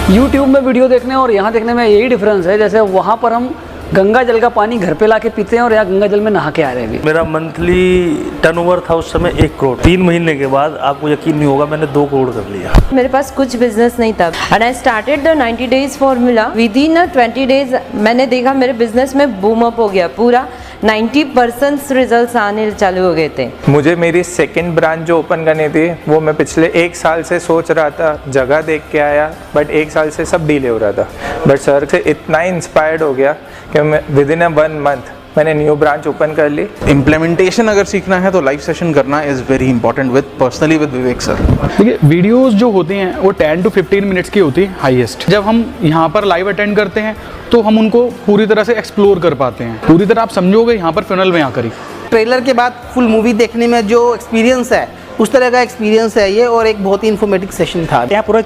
YouTube में video देखने और यहाँ देखने में यही डिफरेंस है, जैसे वहाँ पर हम गंगा जल का पानी घर पे लाके पीते हैं और यहाँ गंगा जल में नहा के आ रहे हैं। मेरा मंथली टर्नओवर था उस समय 1 करोड़। 3 महीने के बाद आपको यकीन नहीं होगा मैंने 2 करोड़ कर लिया। मेरे पास कुछ बिजनेस नहीं था and I started the 90 days formula. With in 20 days मैंने देखा मेरे बिजनेस में बूम अप हो गया, पूरा 90% रिजल्ट्स आने चालू हो गए थे। मुझे मेरी सेकंड ब्रांच जो ओपन करनी थी वो मैं पिछले 1 साल से सोच रहा था, जगह देख के आया, बट 1 साल से सब डीले हो रहा था। बट सर से इतना इंस्पायर्ड हो गया कि मैं विद इन 1 मंथ मैंने न्यू ब्रांच ओपन कर ली। इम्प्लीमेंटेशन अगर सीखना है तो लाइव सेशन करना is very important personally with Vivek sir. देखिए वीडियोस जो होती हैं वो 10 to 15 मिनट्स की होती है हाईएस्ट। जब हम यहाँ पर लाइव अटेंड करते हैं तो हम उनको पूरी तरह से एक्सप्लोर कर पाते हैं। पूरी तरह आप समझोगे यहाँ पर फिनल में आकर ही। ट्रेलर के बाद फुल मूवी देखने में जो एक्सपीरियंस है उस तरह का एक्सपीरियंस है ये, और एक बहुत ही इन्फॉर्मेटिव सेशन था। यहाँ पूरा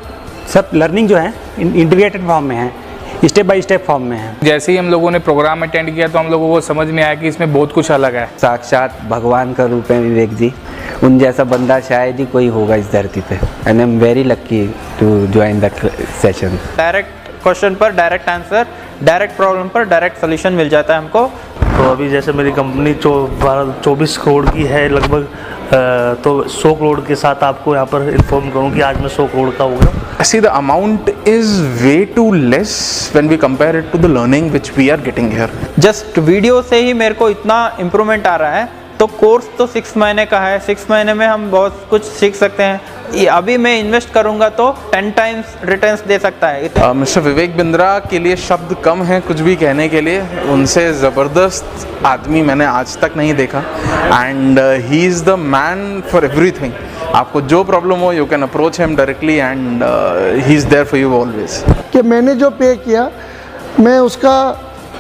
सब लर्निंग जो है इंटीग्रेटेड फॉर्म में है, स्टेप बाय स्टेप फॉर्म में है। जैसे ही हम लोगों ने प्रोग्राम अटेंड किया तो हम लोगों को समझ में आया कि इसमें बहुत कुछ अलग है। साक्षात भगवान का रूप है विवेक जी, उन जैसा बंदा शायद ही कोई होगा इस धरती पे। And I am very lucky to join that session. Direct question पर डायरेक्ट आंसर, डायरेक्ट प्रॉब्लम पर डायरेक्ट सोल्यूशन मिल जाता है हमको। तो अभी जैसे मेरी कंपनी 24 करोड़ की है लगभग, तो 100 करोड़ के साथ आपको यहाँ पर इन्फॉर्म करूँ कि आज मैं 100 करोड़ का हो गया। See, the amount is way too less when we compare it to the learning which we are getting here. Just video से ही मेरे को इतना इम्प्रूवमेंट आ रहा है, तो कोर्स तो 6 महीने का है, 6 महीने में हम बहुत कुछ सीख सकते हैं। अभी मैं इन्वेस्ट करूंगा तो 10 टाइम्स रिटर्न्स दे सकता है। मिस्टर विवेक बिंद्रा के लिए शब्द कम हैं कुछ भी कहने के लिए। उनसे ज़बरदस्त आदमी मैंने आज तक नहीं देखा, and he is the man for everything. आपको जो प्रॉब्लम हो you can approach him directly and he is there for you always. कि मैंने जो पे किया मैं उसका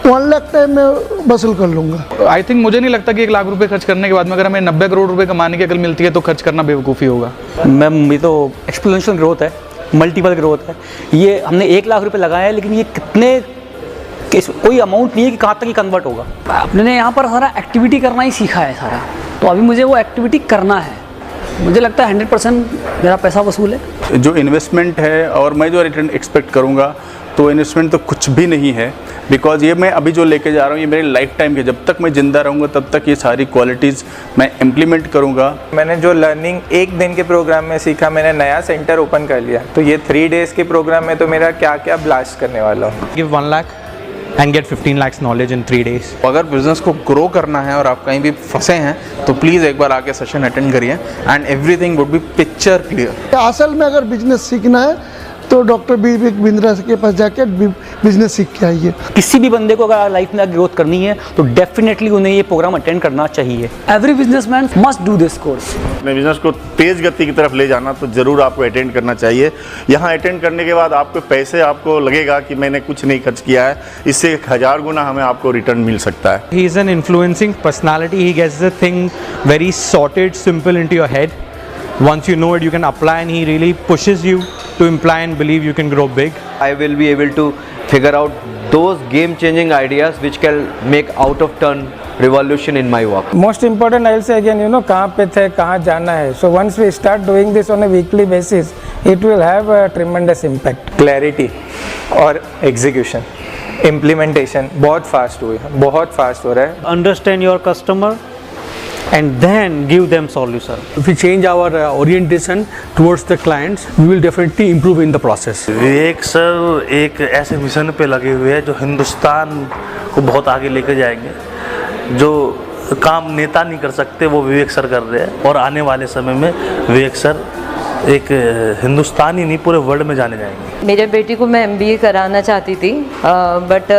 1 लाख टाइम में वसूल कर लूँगा। आई थिंक मुझे नहीं लगता कि 1 लाख रुपए खर्च करने के बाद में अगर हमें 90 करोड़ रुपए कमाने की अकल मिलती है तो खर्च करना बेवकूफ़ी होगा। मैम ये तो एक्सपोनेंशियल ग्रोथ है, मल्टीपल ग्रोथ है। ये हमने 1 लाख रुपए लगाया है, लेकिन ये कितने कोई अमाउंट नहीं है कि कहाँ तक ही कन्वर्ट होगा। आपने यहाँ पर सारा एक्टिविटी करना ही सीखा है सारा, तो अभी मुझे वो एक्टिविटी करना है। मुझे लगता है 100% मेरा पैसा वसूल है। जो इन्वेस्टमेंट है और मैं जो रिटर्न एक्सपेक्ट करूँगा तो इन्वेस्टमेंट तो कुछ भी नहीं है, बिकॉज ये मैं अभी जो लेके जा रहा हूँ ये मेरे लाइफ टाइम के, जब तक मैं ज़िंदा रहूँगा तब तक ये सारी क्वालिटीज़ मैं इम्प्लीमेंट करूँगा। मैंने जो लर्निंग 1 दिन के प्रोग्राम में सीखा, मैंने नया सेंटर ओपन कर लिया, तो ये 3 डेज़ के प्रोग्राम में तो मेरा क्या क्या ब्लास्ट करने वाला हूँ। Give 1 lakh and get 15 lakhs knowledge in 3 days। अगर बिजनेस को ग्रो करना है और आप कहीं भी फंसे हैं तो प्लीज़ एक बार आके सेशन अटेंड करिए and everything would be picture clear. असल में अगर बिजनेस सीखना है तो डॉक्टर विवेक बिंद्रा के पास जाके बिजनेस सीख के आइए। किसी भी बंदे को अगर लाइफ में ग्रोथ करनी है तो डेफिनेटली उन्हें ये प्रोग्राम अटेंड करना चाहिए। Every businessman must do this course. अपने बिजनेस को तेज गति की तरफ ले जाना तो जरूर आपको अटेंड करना चाहिए। यहाँ अटेंड करने के बाद आपको पैसे आपको लगेगा कि मैंने कुछ नहीं खर्च किया है, इससे 1000 गुना हमें आपको रिटर्न मिल सकता है। He is an influencing personality. He gets the thing very sorted, simple into your head. Once you know it, you can apply, and he really pushes you to imply and believe you can grow big. I will be able to figure out those game-changing ideas which can make out-of-turn revolution in my work. Most important, I'll say again, कहाँ पे थे, कहाँ जाना है. So once we start doing this on a weekly basis, it will have a tremendous impact. Clarity और execution, implementation बहुत fast हुई है, बहुत fast हो रहा है. Understand your customer and then give them solution. If we change our orientation towards the clients, we will definitely improve in the process. Vivek sir एक ऐसे मिशन पे लगे हुए हैं जो हिंदुस्तान को बहुत आगे लेकर जाएंगे। जो काम नेता नहीं कर सकते वो विवेक सर कर रहे हैं, और आने वाले समय में विवेक सर एक हिंदुस्तान ही नहीं पूरे वर्ल्ड में जाने जाएंगे। मेरे बेटी को मैं MBA कराना चाहती थी, बट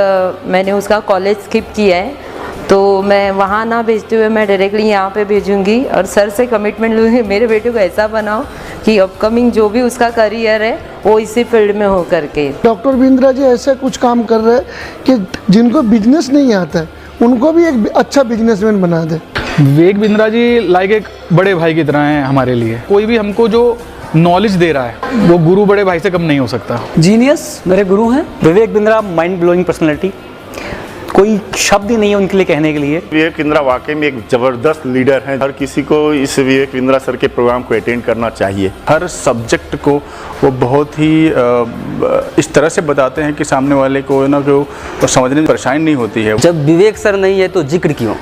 मैंने उसका कॉलेज स्किप किया है, तो मैं वहाँ ना भेजते हुए मैं डायरेक्टली यहाँ पे भेजूँगी और सर से कमिटमेंट लूँगी मेरे बेटे को ऐसा बनाओ कि अपकमिंग जो भी उसका करियर है वो इसी फील्ड में हो करके। डॉक्टर बिंद्रा जी ऐसे कुछ काम कर रहे हैं कि जिनको बिजनेस नहीं आता है उनको भी एक अच्छा बिजनेसमैन बना दे। विवेक बिंद्रा जी लाइक एक बड़े भाई की तरह हैं हमारे लिए। कोई भी हमको जो नॉलेज दे रहा है वो गुरु बड़े भाई से कम नहीं हो सकता। जीनियस मेरे गुरु हैं। Vivek Bindra mind blowing personality, कोई शब्द ही नहीं है उनके लिए कहने के लिए। विवेक बिंद्रा वाकई में एक ज़बरदस्त लीडर हैं। हर किसी को इस विवेक बिंद्रा सर के प्रोग्राम को अटेंड करना चाहिए। हर सब्जेक्ट को वो बहुत ही इस तरह से बताते हैं कि सामने वाले को ना को समझने में परेशानी नहीं होती है। जब विवेक सर नहीं है तो जिक्र क्यों,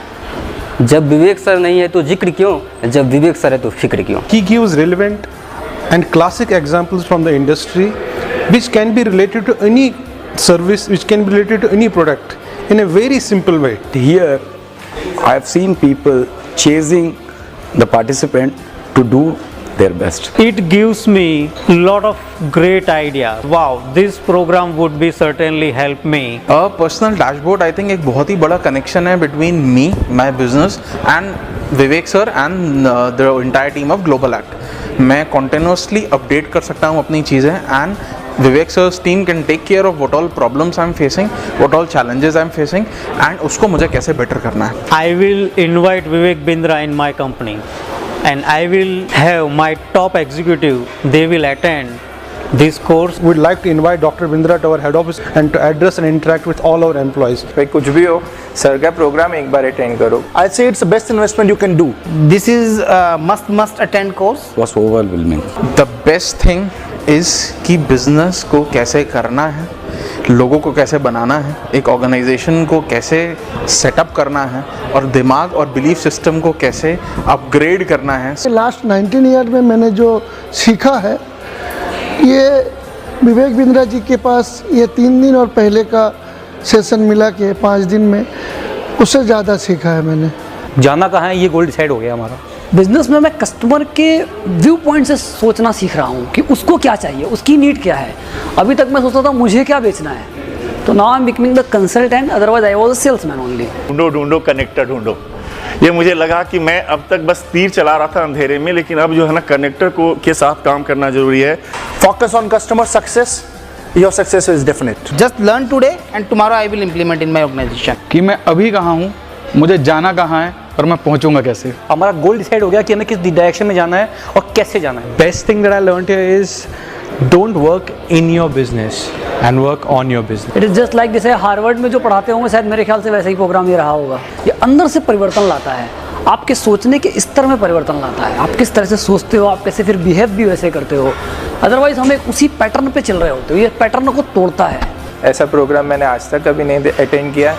जब विवेक सर नहीं है तो जिक्र क्यों, जब विवेक सर है तो फिक्र क्यों। He gives relevant and classic examples from the industry which can be related to any service, which can be related to any product in a very simple way. Here I have seen people chasing the participant to do their best. It gives me a lot of great ideas. Wow, this program would be certainly help me. Personal dashboard I think एक बहुत ही बड़ा connection है between me, my business and Vivek sir and the entire team of global act. मैं continuously update कर सकता हूँ अपनी चीज़ें and Vivek sir's team can take care of what all problems I'm facing, what all challenges I'm facing, and उसको मुझे कैसे better करना है। I will invite Vivek Bindra in my company, and I will have my top executive. They will attend this course. We'd like to invite Dr. Bindra to our head office and to address and interact with all our employees. भाई कुछ भी हो, sir का programme एक बार attend करो। I'd say it's the best investment you can do. This is a must attend course. Was overwhelming. The best thing is कि business को कैसे करना है, लोगों को कैसे बनाना है, एक ऑर्गेनाइजेशन को कैसे सेटअप करना है और दिमाग और बिलीफ सिस्टम को कैसे अपग्रेड करना है। लास्ट 19 ईयर में मैंने जो सीखा है ये विवेक बिंद्रा जी के पास ये 3 दिन और पहले का सेशन मिला के 5 दिन में उससे ज़्यादा सीखा है मैंने। जाना कहाँ है ये गोल डिसाइड हो गया हमारा। बिजनेस में मैं कस्टमर के व्यू पॉइंट से सोचना सीख रहा हूँ कि उसको क्या चाहिए, उसकी नीड क्या है। अभी तक मैं सोचता था मुझे क्या बेचना है, तो now I am becoming the consultant, otherwise I was a salesman only. ढूंढो कनेक्टर ढूंढो। ये मुझे लगा कि मैं अब तक बस तीर चला रहा था अंधेरे में, लेकिन अब जो है ना कनेक्टर को के साथ काम करना जरूरी है। Focus on customer success. Your success is definite. Just learn today and tomorrow I will implement in my organization. कि मैं अभी कहाँ हूँ, मुझे जाना कहाँ है और मैं पहुँचूंगा कैसे। हमारा गोल डिसाइड हो गया कि हमें किस डायरेक्शन में जाना है और कैसे जाना है। Best thing that I learned here is don't work in your business and work on your business. It is just like जैसे हार्वर्ड में जो पढ़ाते होंगे शायद मेरे ख्याल से वैसा ही प्रोग्राम ये रहा होगा। ये अंदर से परिवर्तन लाता है, आपके सोचने के स्तर में परिवर्तन लाता है। आप किस तरह से सोचते हो, आप कैसे फिर बिहेव भी वैसे करते हो। अदरवाइज हम एक उसी पैटर्न पे चल रहे होते हो, ये पैटर्न को तोड़ता है। ऐसा प्रोग्राम मैंने आज तक कभी नहीं अटेंड किया।